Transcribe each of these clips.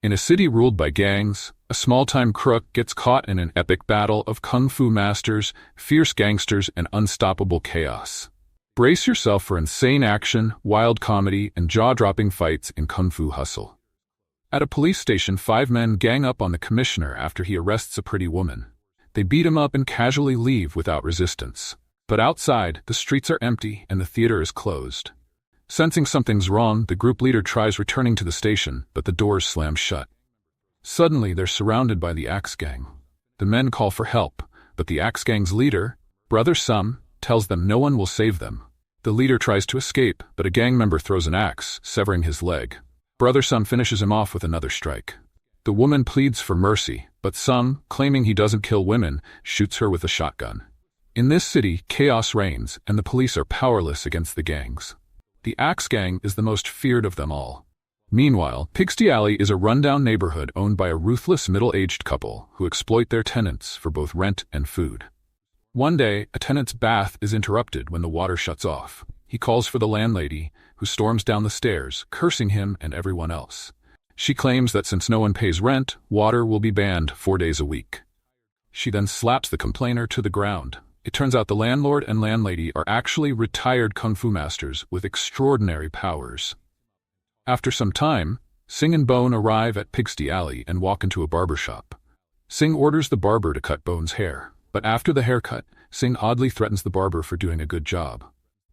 In a city ruled by gangs, a small-time crook gets caught in an epic battle of kung fu masters, fierce gangsters, and unstoppable chaos. Brace yourself for insane action, wild comedy, and jaw-dropping fights in Kung Fu Hustle. At a police station, 5 men gang up on the commissioner after he arrests a pretty woman. They beat him up and casually leave without resistance. But outside, the streets are empty and the theater is closed. Sensing something's wrong, the group leader tries returning to the station, but the doors slam shut. Suddenly, they're surrounded by the Axe Gang. The men call for help, but the Axe Gang's leader, Brother Sum, tells them no one will save them. The leader tries to escape, but a gang member throws an axe, severing his leg. Brother Sum finishes him off with another strike. The woman pleads for mercy, but Sum, claiming he doesn't kill women, shoots her with a shotgun. In this city, chaos reigns, and the police are powerless against the gangs. The Axe Gang is the most feared of them all. Meanwhile, Pigsty Alley is a rundown neighborhood owned by a ruthless middle-aged couple who exploit their tenants for both rent and food. One day, a tenant's bath is interrupted when the water shuts off. He calls for the landlady, who storms down the stairs, cursing him and everyone else. She claims that since no one pays rent, water will be banned 4 days a week. She then slaps the complainer to the ground. It turns out the landlord and landlady are actually retired kung fu masters with extraordinary powers. After some time, Sing and Bone arrive at Pigsty Alley and walk into a barber shop. Sing orders the barber to cut Bone's hair, but after the haircut, Sing oddly threatens the barber for doing a good job.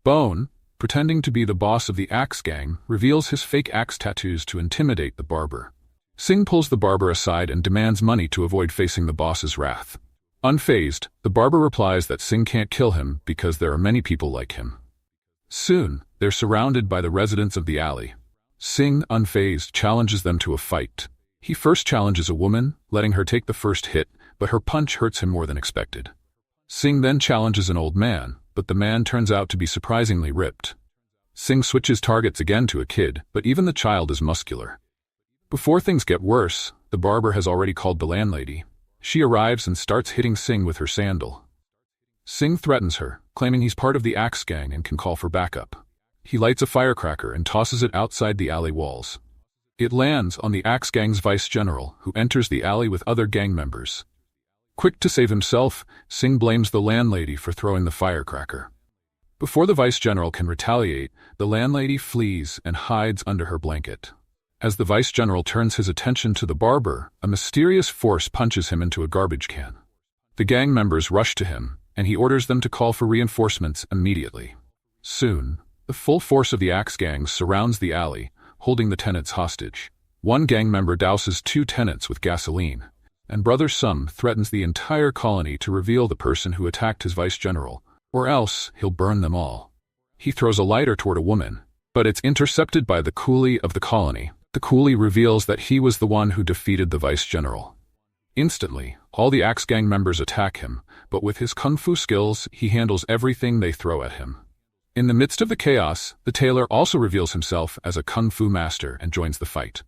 Bone, pretending to be the boss of the Axe Gang, reveals his fake axe tattoos to intimidate the barber. Sing pulls the barber aside and demands money to avoid facing the boss's wrath. Unfazed, the barber replies that Sing can't kill him because there are many people like him. Soon, they're surrounded by the residents of the alley. Sing, unfazed, challenges them to a fight. He first challenges a woman, letting her take the first hit, but her punch hurts him more than expected. Sing then challenges an old man, but the man turns out to be surprisingly ripped. Sing switches targets again to a kid, but even the child is muscular. Before things get worse, the barber has already called the landlady. She arrives and starts hitting Sing with her sandal. Sing threatens her, claiming he's part of the Axe Gang and can call for backup. He lights a firecracker and tosses it outside the alley walls. It lands on the Axe Gang's vice general, who enters the alley with other gang members. Quick to save himself, Sing blames the landlady for throwing the firecracker. Before the vice general can retaliate, the landlady flees and hides under her blanket. As the vice general turns his attention to the barber, a mysterious force punches him into a garbage can. The gang members rush to him, and he orders them to call for reinforcements immediately. Soon, the full force of the Axe Gang surrounds the alley, holding the tenants hostage. One gang member douses 2 tenants with gasoline, and Brother Sum threatens the entire colony to reveal the person who attacked his vice general, or else he'll burn them all. He throws a lighter toward a woman, but it's intercepted by the coolie of the colony. The coolie reveals that he was the one who defeated the vice general. Instantly, all the Axe Gang members attack him, but with his kung fu skills, he handles everything they throw at him. In the midst of the chaos, the tailor also reveals himself as a kung fu master and joins the fight.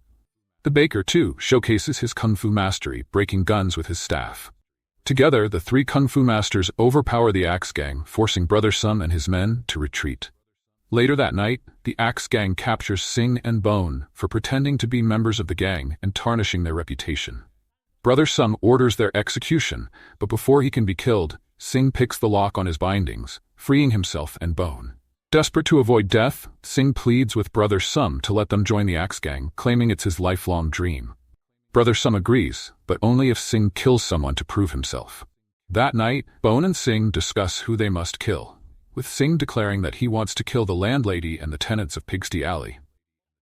The baker, too, showcases his kung fu mastery, breaking guns with his staff. Together, the 3 kung fu masters overpower the Axe Gang, forcing Brother Sum and his men to retreat. Later that night, the Axe Gang captures Sing and Bone for pretending to be members of the gang and tarnishing their reputation. Brother Sum orders their execution, but before he can be killed, Sing picks the lock on his bindings, freeing himself and Bone. Desperate to avoid death, Sing pleads with Brother Sum to let them join the Axe Gang, claiming it's his lifelong dream. Brother Sum agrees, but only if Sing kills someone to prove himself. That night, Bone and Sing discuss who they must kill, with Sing declaring that he wants to kill the landlady and the tenants of Pigsty Alley.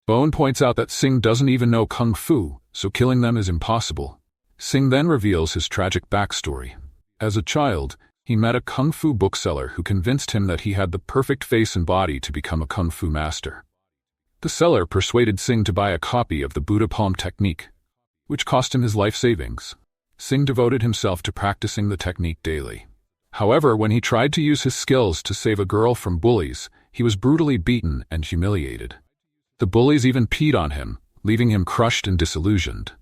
Bone points out that Sing doesn't even know kung fu, so killing them is impossible. Sing then reveals his tragic backstory. As a child, he met a kung fu bookseller who convinced him that he had the perfect face and body to become a kung fu master. The seller persuaded Sing to buy a copy of the Buddha palm technique, which cost him his life savings. Sing devoted himself to practicing the technique daily. However, when he tried to use his skills to save a girl from bullies, he was brutally beaten and humiliated. The bullies even peed on him, leaving him crushed and disillusioned.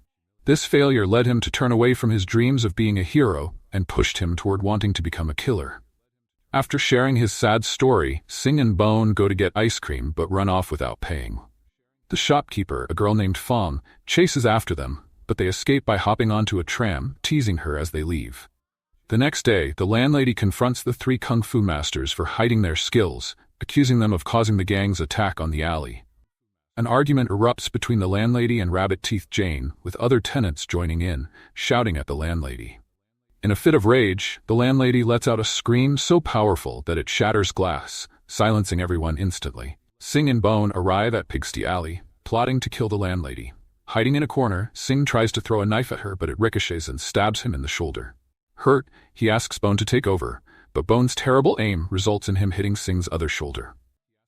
This failure led him to turn away from his dreams of being a hero and pushed him toward wanting to become a killer. After sharing his sad story, Sing and Bone go to get ice cream but run off without paying. The shopkeeper, a girl named Fong, chases after them, but they escape by hopping onto a tram, teasing her as they leave. The next day, the landlady confronts the three kung fu masters for hiding their skills, accusing them of causing the gang's attack on the alley. An argument erupts between the landlady and Rabbit-Teeth Jane, with other tenants joining in, shouting at the landlady. In a fit of rage, the landlady lets out a scream so powerful that it shatters glass, silencing everyone instantly. Sing and Bone arrive at Pigsty Alley, plotting to kill the landlady. Hiding in a corner, Sing tries to throw a knife at her, but it ricochets and stabs him in the shoulder. Hurt, he asks Bone to take over, but Bone's terrible aim results in him hitting Sing's other shoulder.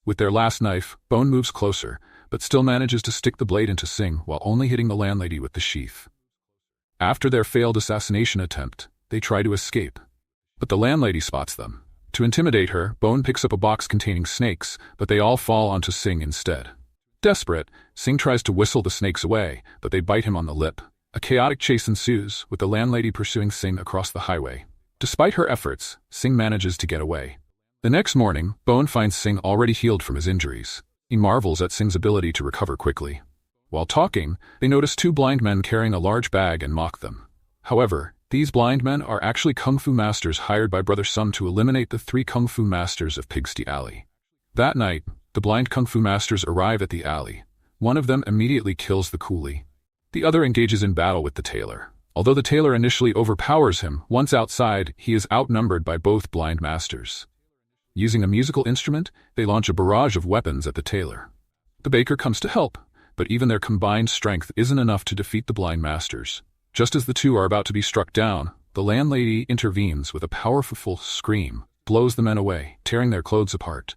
With their last knife, Bone moves closer, but still manages to stick the blade into Sing while only hitting the landlady with the sheath. After their failed assassination attempt, they try to escape, but the landlady spots them. To intimidate her, Bone picks up a box containing snakes, but they all fall onto Sing instead. Desperate, Sing tries to whistle the snakes away, but they bite him on the lip. A chaotic chase ensues, with the landlady pursuing Sing across the highway. Despite her efforts, Sing manages to get away. The next morning, Bone finds Sing already healed from his injuries. He marvels at Sing's ability to recover quickly. While talking, they notice two blind men carrying a large bag and mock them. However, these blind men are actually kung fu masters hired by Brother Sum to eliminate the three kung fu masters of Pigsty Alley. That night, the blind kung fu masters arrive at the alley. One of them immediately kills the coolie. The other engages in battle with the tailor. Although the tailor initially overpowers him, once outside, he is outnumbered by both blind masters. Using a musical instrument, they launch a barrage of weapons at the tailor. The baker comes to help, but even their combined strength isn't enough to defeat the blind masters. Just as the two are about to be struck down, the landlady intervenes with a powerful scream, blows the men away, tearing their clothes apart.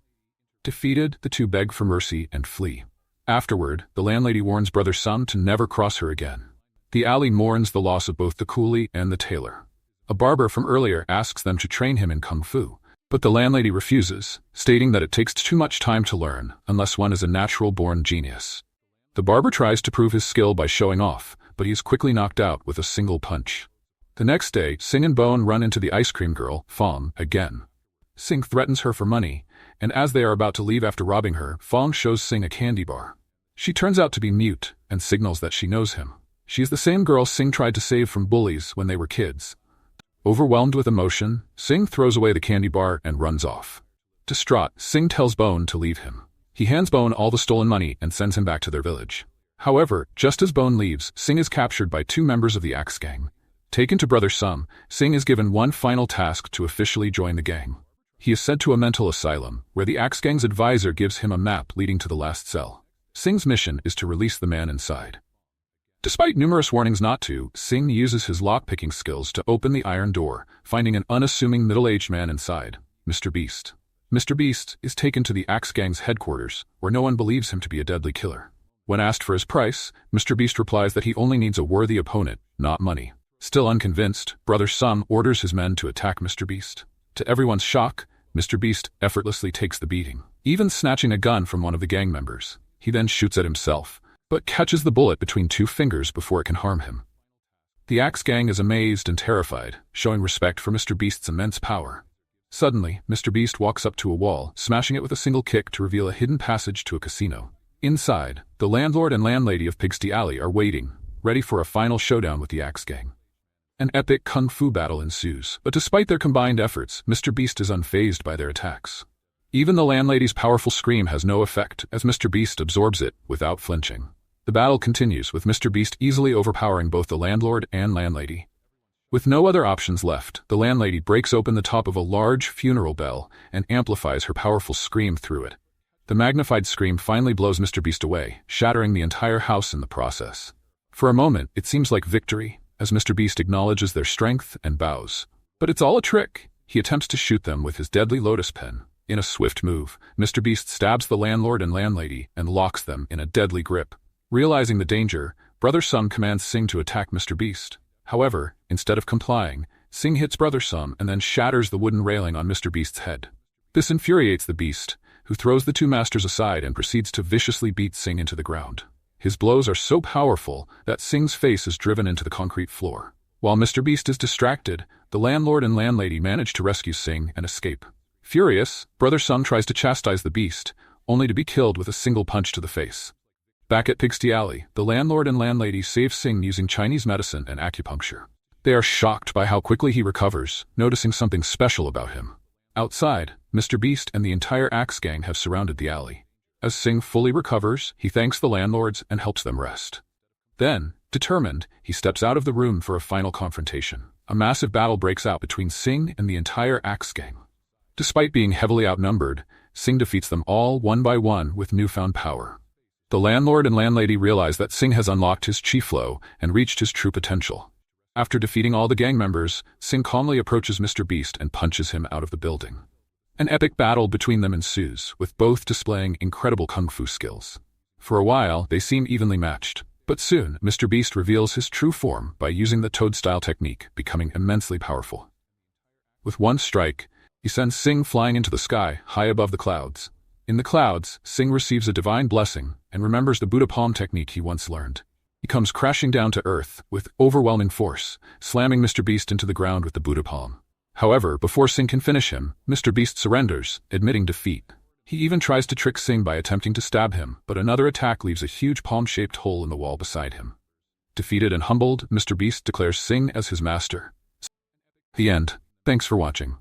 Defeated, the two beg for mercy and flee. Afterward, the landlady warns Brother Sum to never cross her again. The alley mourns the loss of both the coolie and the tailor. A barber from earlier asks them to train him in kung fu, but the landlady refuses, stating that it takes too much time to learn unless one is a natural-born genius. The barber tries to prove his skill by showing off, but he is quickly knocked out with a single punch. The next day, Sing and Bone run into the ice cream girl, Fong, again. Sing threatens her for money, and as they are about to leave after robbing her, Fong shows Sing a candy bar. She turns out to be mute and signals that she knows him. She is the same girl Sing tried to save from bullies when they were kids. Overwhelmed with emotion, Sing throws away the candy bar and runs off. Distraught, Sing tells Bone to leave him. He hands Bone all the stolen money and sends him back to their village. However, just as Bone leaves, Sing is captured by two members of the Axe Gang. Taken to Brother Sum, Sing is given one final task to officially join the gang. He is sent to a mental asylum, where the Axe Gang's advisor gives him a map leading to the last cell. Sing's mission is to release the man inside. Despite numerous warnings not to, Sing uses his lock-picking skills to open the iron door, finding an unassuming middle-aged man inside, Mr. Beast. Mr. Beast is taken to the Axe Gang's headquarters, where no one believes him to be a deadly killer. When asked for his price, Mr. Beast replies that he only needs a worthy opponent, not money. Still unconvinced, Brother Sum orders his men to attack Mr. Beast. To everyone's shock, Mr. Beast effortlessly takes the beating, even snatching a gun from one of the gang members. He then shoots at himself, but catches the bullet between two fingers before it can harm him. The Axe Gang is amazed and terrified, showing respect for Mr. Beast's immense power. Suddenly, Mr. Beast walks up to a wall, smashing it with a single kick to reveal a hidden passage to a casino. Inside, the landlord and landlady of Pigsty Alley are waiting, ready for a final showdown with the Axe Gang. An epic kung fu battle ensues, but despite their combined efforts, Mr. Beast is unfazed by their attacks. Even the landlady's powerful scream has no effect, as Mr. Beast absorbs it without flinching. The battle continues, with Mr. Beast easily overpowering both the landlord and landlady. With no other options left, the landlady breaks open the top of a large funeral bell and amplifies her powerful scream through it. The magnified scream finally blows Mr. Beast away, shattering the entire house in the process. For a moment, it seems like victory, as Mr. Beast acknowledges their strength and bows. But it's all a trick. He attempts to shoot them with his deadly lotus pen. In a swift move, Mr. Beast stabs the landlord and landlady and locks them in a deadly grip. Realizing the danger, Brother Sum commands Sing to attack Mr. Beast. However, instead of complying, Sing hits Brother Sum and then shatters the wooden railing on Mr. Beast's head. This infuriates the Beast, who throws the two masters aside and proceeds to viciously beat Sing into the ground. His blows are so powerful that Sing's face is driven into the concrete floor. While Mr. Beast is distracted, the landlord and landlady manage to rescue Sing and escape. Furious, Brother Sum tries to chastise the Beast, only to be killed with a single punch to the face. Back at Pigsty Alley, the landlord and landlady save Sing using Chinese medicine and acupuncture. They are shocked by how quickly he recovers, noticing something special about him. Outside, Mr. Beast and the entire Axe Gang have surrounded the alley. As Sing fully recovers, he thanks the landlords and helps them rest. Then, determined, he steps out of the room for a final confrontation. A massive battle breaks out between Sing and the entire Axe Gang. Despite being heavily outnumbered, Sing defeats them all one by one with newfound power. The landlord and landlady realize that Sing has unlocked his chi flow and reached his true potential. After defeating all the gang members, Sing calmly approaches Mr. Beast and punches him out of the building. An epic battle between them ensues, with both displaying incredible kung fu skills. For a while, they seem evenly matched, but soon, Mr. Beast reveals his true form by using the toad-style technique, becoming immensely powerful. With one strike, he sends Sing flying into the sky, high above the clouds. In the clouds, Sing receives a divine blessing and remembers the Buddha palm technique he once learned. He comes crashing down to earth with overwhelming force, slamming Mr. Beast into the ground with the Buddha palm. However, before Sing can finish him, Mr. Beast surrenders, admitting defeat. He even tries to trick Sing by attempting to stab him, but another attack leaves a huge palm-shaped hole in the wall beside him. Defeated and humbled, Mr. Beast declares Sing as his master. The end. Thanks for watching.